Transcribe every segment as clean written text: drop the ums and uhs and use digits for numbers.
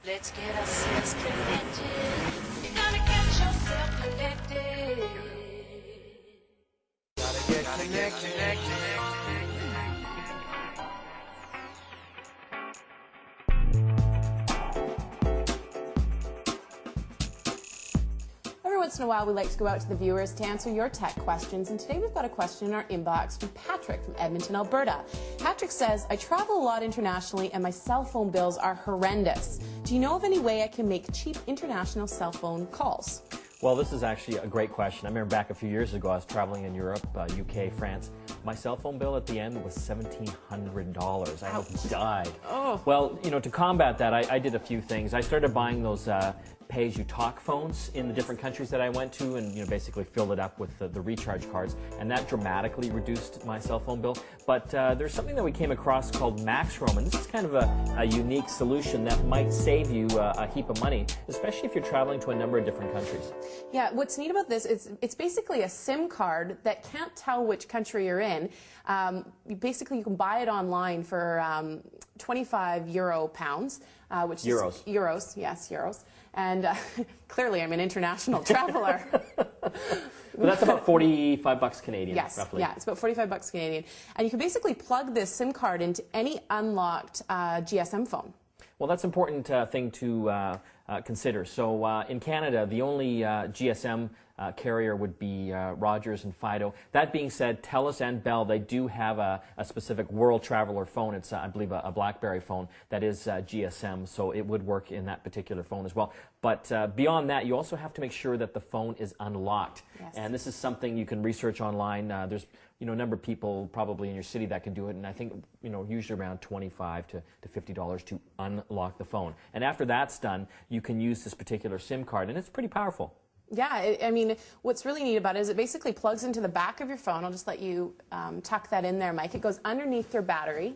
Let's get ourselves connected. You gotta get yourself connected. Gotta get connected. Every once in a while, we like to go out to the viewers to answer your tech questions, and today we've got a question in our inbox from Patrick from Edmonton, Alberta. Patrick says, I travel a lot internationally and my cell phone bills are horrendous. Do you know of any way I can make cheap international cell phone calls? Well, this is actually a great question. I remember back a few years ago, I was traveling in Europe, UK, France. My cell phone bill at the end was $1,700. I almost died. Oh. Well, you know, to combat that, I did a few things. I started buying those pay-as-you-talk phones in the different countries that I went to, and basically filled it up with the recharge cards, and that dramatically reduced my cell phone bill. But there's something that we came across called MAXroam, and this is kind of a unique solution that might save you a heap of money, especially if you're traveling to a number of different countries. Yeah, what's neat about this is it's basically a SIM card that can't tell which country you're in. You can buy it online for 25 pounds, which Euros. is euros, yes, euros. And clearly, I'm an international traveler. But that's about 45 bucks Canadian, yes, roughly. Yeah, it's about 45 bucks Canadian. And you can basically plug this SIM card into any unlocked GSM phone. Well, that's an important thing to consider. So in Canada, the only GSM carrier would be Rogers and Fido. That being said, TELUS and Bell, they do have a specific World Traveler phone. It's, I believe, a BlackBerry phone that is GSM, so it would work in that particular phone as well. But beyond that, you also have to make sure that the phone is unlocked. Yes. And this is something you can research online. There's a number of people probably in your city that can do it, and I think usually around $25 to $50 to unlock the phone. And after that's done, you can use this particular SIM card, and it's pretty powerful. Yeah, I mean, what's really neat about it is it basically plugs into the back of your phone. I'll just let you tuck that in there, Mike. It goes underneath your battery.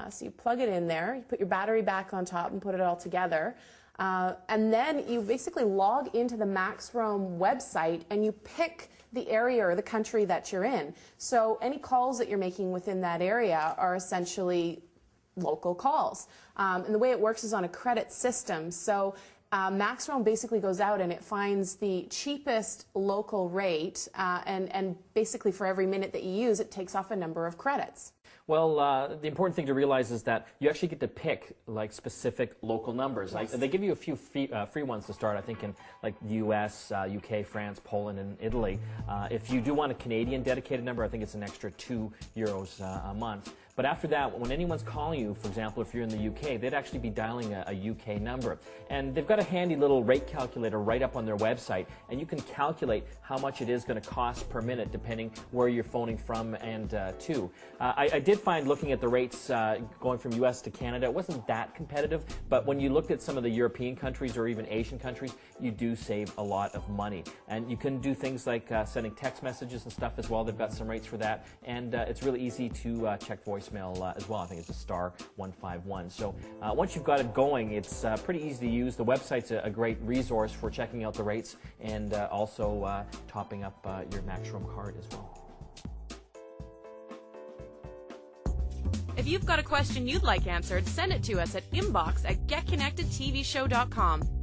So you plug it in there, you put your battery back on top and put it all together. And then you basically log into the MAXroam website and you pick the area or the country that you're in. So any calls that you're making within that area are essentially local calls. And the way it works is on a credit system. So MAXroam basically goes out and it finds the cheapest local rate, and basically for every minute that you use, it takes off a number of credits. Well, the important thing to realize is that you actually get to pick specific local numbers. Yes. They give you a few free ones to start, I think, in the US, UK, France, Poland, and Italy. If you do want a Canadian dedicated number, I think it's an extra €2 a month. But after that, when anyone's calling you, for example, if you're in the UK, they'd actually be dialing a UK number. And they've got a handy little rate calculator right up on their website, and you can calculate how much it is going to cost per minute depending where you're phoning from and to. I did find, looking at the rates going from US to Canada, it wasn't that competitive, but when you looked at some of the European countries or even Asian countries, you do save a lot of money. And you can do things like sending text messages and stuff as well. They've got some rates for that, and it's really easy to check voicemail as well. I think it's a *151. So once you've got it going, it's pretty easy to use. The website's a great resource for checking out the rates and also topping up your MAXroam card as well. If you've got a question you'd like answered, send it to us at inbox@getconnectedtvshow.com.